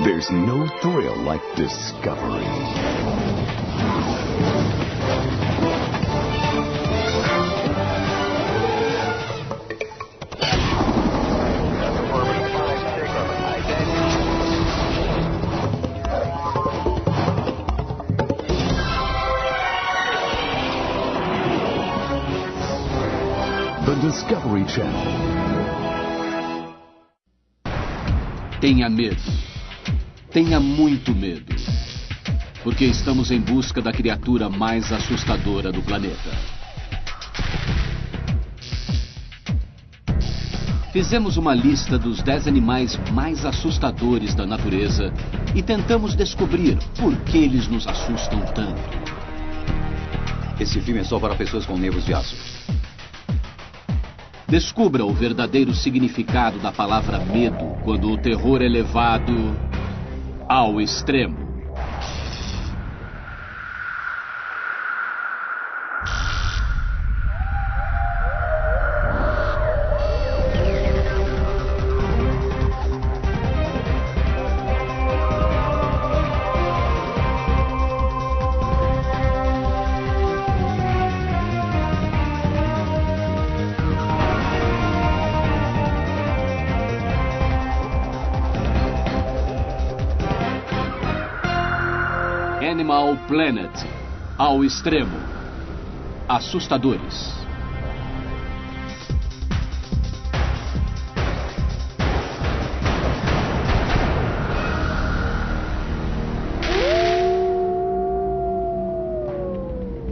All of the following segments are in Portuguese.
There's no thrill like discovery. The Discovery Channel. Tenha medo. Tenha muito medo. Porque estamos em busca da criatura mais assustadora do planeta. Fizemos uma lista dos 10 animais mais assustadores da natureza e tentamos descobrir por que eles nos assustam tanto. Esse filme é só para pessoas com nervos de aço. Descubra o verdadeiro significado da palavra medo quando o terror é levado ao extremo. Animal Planet, ao extremo. Assustadores.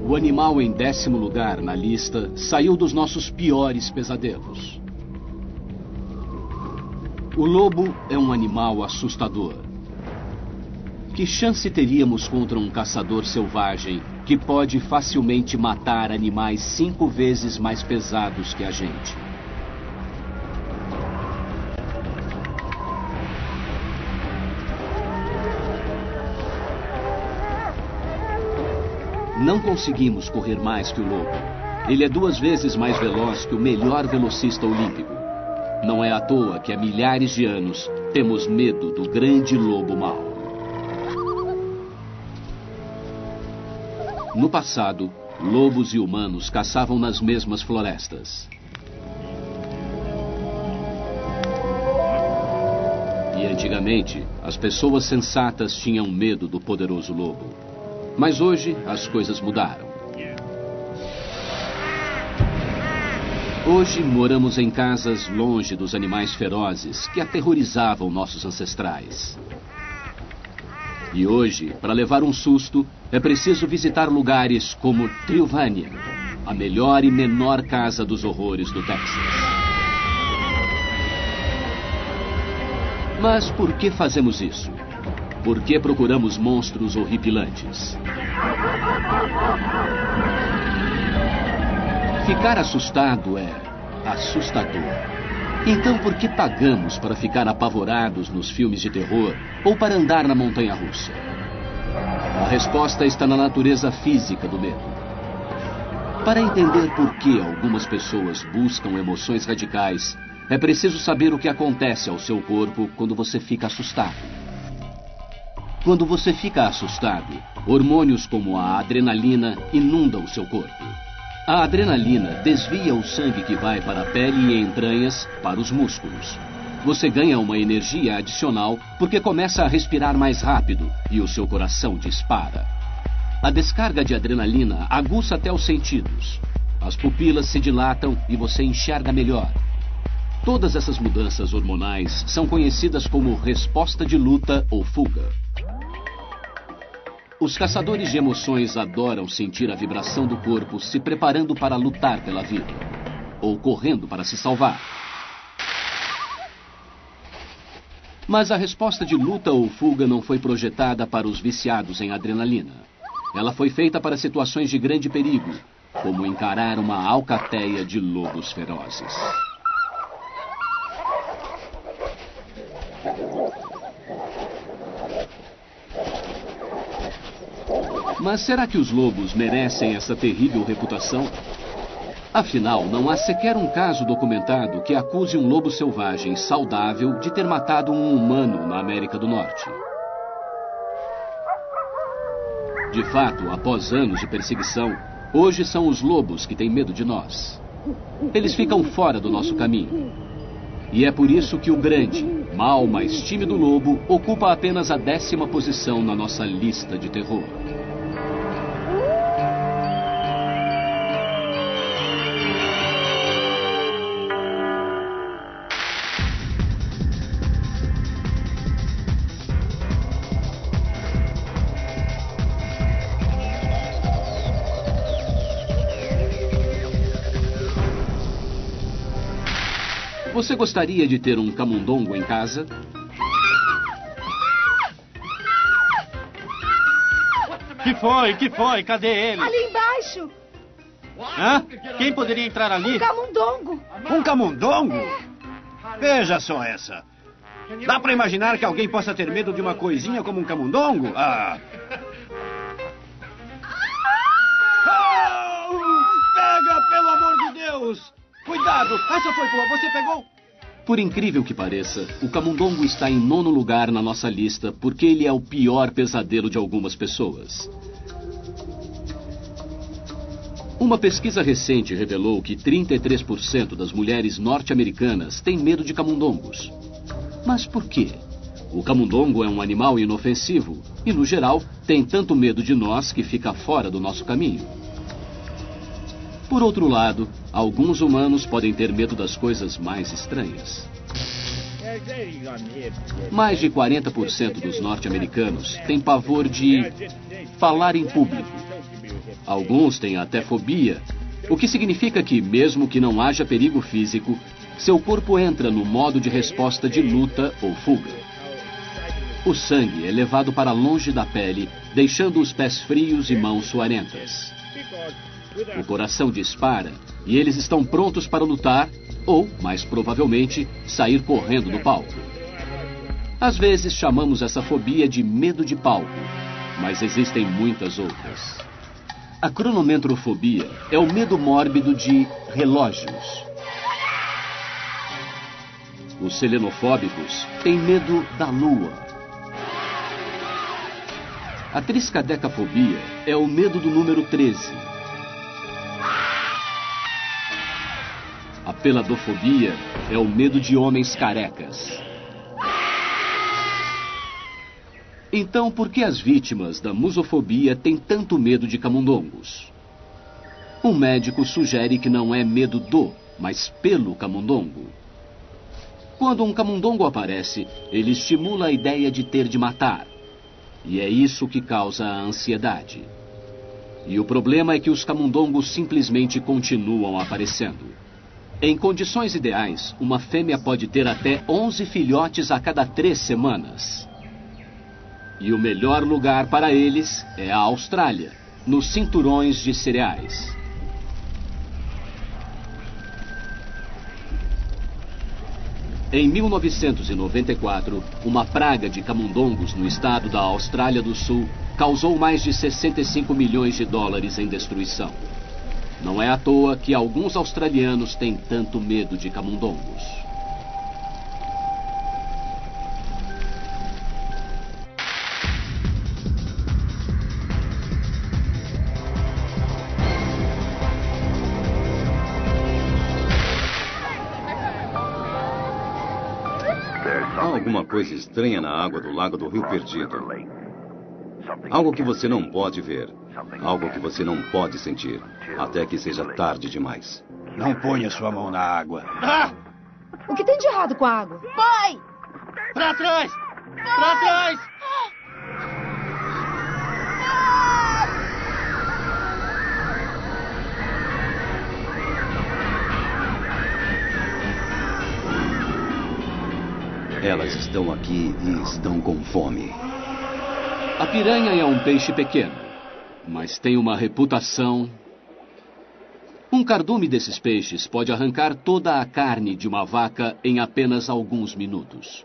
O animal em 10º lugar na lista saiu dos nossos piores pesadelos. O lobo é um animal assustador. Que chance teríamos contra um caçador selvagem que pode facilmente matar animais 5 vezes mais pesados que a gente? Não conseguimos correr mais que o lobo. Ele é 2 vezes mais veloz que o melhor velocista olímpico. Não é à toa que há milhares de anos temos medo do grande lobo mau. No passado, lobos e humanos caçavam nas mesmas florestas. E antigamente, as pessoas sensatas tinham medo do poderoso lobo. Mas hoje, as coisas mudaram. Hoje, moramos em casas longe dos animais ferozes que aterrorizavam nossos ancestrais. E hoje, para levar um susto, é preciso visitar lugares como Trillvania, a melhor e menor casa dos horrores do Texas. Mas por que fazemos isso? Por que procuramos monstros horripilantes? Ficar assustado é assustador. Então por que pagamos para ficar apavorados nos filmes de terror ou para andar na montanha-russa? A resposta está na natureza física do medo. Para entender por que algumas pessoas buscam emoções radicais, é preciso saber o que acontece ao seu corpo quando você fica assustado. Quando você fica assustado, hormônios como a adrenalina inundam o seu corpo. A adrenalina desvia o sangue que vai para a pele e entranhas para os músculos. Você ganha uma energia adicional porque começa a respirar mais rápido e o seu coração dispara. A descarga de adrenalina aguça até os sentidos. As pupilas se dilatam e você enxerga melhor. Todas essas mudanças hormonais são conhecidas como resposta de luta ou fuga. Os caçadores de emoções adoram sentir a vibração do corpo se preparando para lutar pela vida, ou correndo para se salvar. Mas a resposta de luta ou fuga não foi projetada para os viciados em adrenalina. Ela foi feita para situações de grande perigo, como encarar uma alcateia de lobos ferozes. Mas será que os lobos merecem essa terrível reputação? Afinal, não há sequer um caso documentado que acuse um lobo selvagem saudável de ter matado um humano na América do Norte. De fato, após anos de perseguição, hoje são os lobos que têm medo de nós. Eles ficam fora do nosso caminho. E é por isso que o grande, mau, mais tímido lobo ocupa apenas a 10ª posição na nossa lista de terror. Você gostaria de ter um camundongo em casa? Que foi? Cadê ele? Ali embaixo. Hã? Quem poderia entrar ali? Um camundongo. Um camundongo? Veja só essa. Dá pra imaginar que alguém possa ter medo de uma coisinha como um camundongo? Ah! Oh! Pega, pelo amor de Deus! Cuidado! Essa foi boa, você pegou? Por incrível que pareça, o camundongo está em 9º lugar na nossa lista porque ele é o pior pesadelo de algumas pessoas. Uma pesquisa recente revelou que 33% das mulheres norte-americanas têm medo de camundongos. Mas por quê? O camundongo é um animal inofensivo e, no geral, tem tanto medo de nós que fica fora do nosso caminho. Por outro lado, alguns humanos podem ter medo das coisas mais estranhas. Mais de 40% dos norte-americanos têm pavor de falar em público. Alguns têm até fobia, o que significa que, mesmo que não haja perigo físico, seu corpo entra no modo de resposta de luta ou fuga. O sangue é levado para longe da pele, deixando os pés frios e mãos suarentas. O coração dispara e eles estão prontos para lutar ou, mais provavelmente, sair correndo do palco. Às vezes chamamos essa fobia de medo de palco, mas existem muitas outras. A cronometrofobia é o medo mórbido de relógios. Os selenofóbicos têm medo da lua. A triscadecafobia é o medo do número 13. A peladofobia é o medo de homens carecas. Então, por que as vítimas da musofobia têm tanto medo de camundongos? Um médico sugere que não é medo do, mas pelo camundongo. Quando um camundongo aparece, ele estimula a ideia de ter de matar. E é isso que causa a ansiedade. E o problema é que os camundongos simplesmente continuam aparecendo. Em condições ideais, uma fêmea pode ter até 11 filhotes a cada 3 semanas. E o melhor lugar para eles é a Austrália, nos cinturões de cereais. Em 1994, uma praga de camundongos no estado da Austrália do Sul causou mais de 65 milhões de dólares em destruição. Não é à toa que alguns australianos têm tanto medo de camundongos. Há alguma coisa estranha na água do Lago do Rio Perdido. Algo que você não pode ver. Algo que você não pode sentir. Até que seja tarde demais. Não ponha sua mão na água. Ah! O que tem de errado com a água? Pai! Pra trás! Pra trás! Elas estão aqui e estão com fome. A piranha é um peixe pequeno, mas tem uma reputação. Um cardume desses peixes pode arrancar toda a carne de uma vaca em apenas alguns minutos.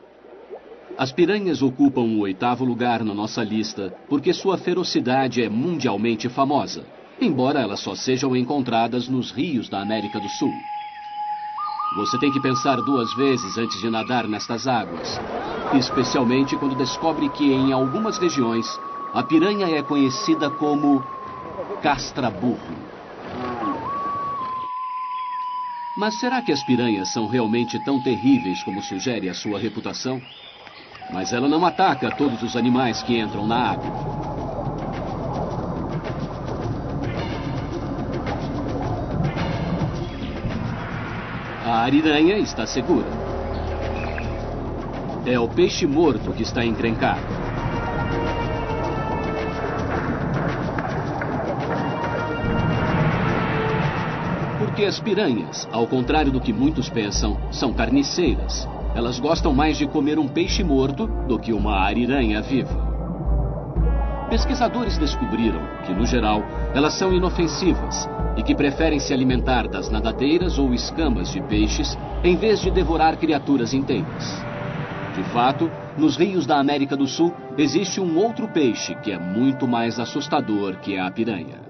As piranhas ocupam o 8º lugar na nossa lista porque sua ferocidade é mundialmente famosa embora elas só sejam encontradas nos rios da América do Sul. Você tem que pensar 2 vezes antes de nadar nestas águas, especialmente quando descobre que em algumas regiões a piranha é conhecida como castra-burro. Mas será que as piranhas são realmente tão terríveis como sugere a sua reputação? Mas ela não ataca todos os animais que entram na água. A ariranha está segura. É o peixe morto que está encrencado. Porque as piranhas, ao contrário do que muitos pensam, são carniceiras. Elas gostam mais de comer um peixe morto do que uma ariranha viva. Pesquisadores descobriram que, no geral, elas são inofensivas e que preferem se alimentar das nadadeiras ou escamas de peixes em vez de devorar criaturas inteiras. De fato, nos rios da América do Sul existe um outro peixe que é muito mais assustador que a piranha.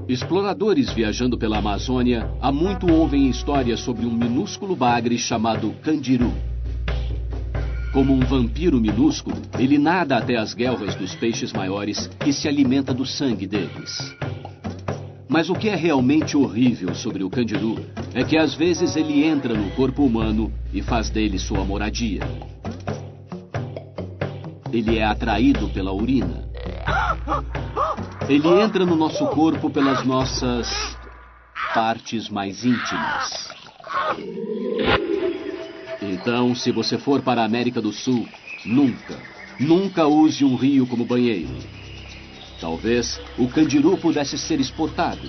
Exploradores viajando pela Amazônia há muito ouvem histórias sobre um minúsculo bagre chamado candiru. Como um vampiro minúsculo, ele nada até as guelras dos peixes maiores e se alimenta do sangue deles. Mas o que é realmente horrível sobre o candiru é que às vezes ele entra no corpo humano e faz dele sua moradia. Ele é atraído pela urina. Ele entra no nosso corpo pelas nossas partes mais íntimas. Então, se você for para a América do Sul, nunca use um rio como banheiro. Talvez o candiru pudesse ser exportado.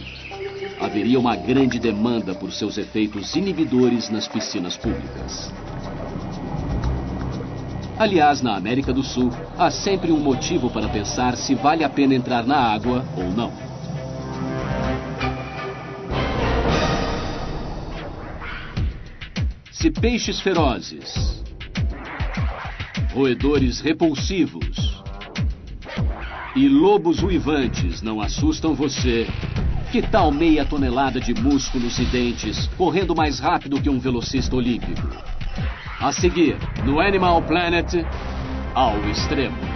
Haveria uma grande demanda por seus efeitos inibidores nas piscinas públicas. Aliás, na América do Sul, há sempre um motivo para pensar se vale a pena entrar na água ou não. Se peixes ferozes, roedores repulsivos e lobos uivantes não assustam você, que tal meia tonelada de músculos e dentes correndo mais rápido que um velocista olímpico? A seguir, no Animal Planet, ao extremo.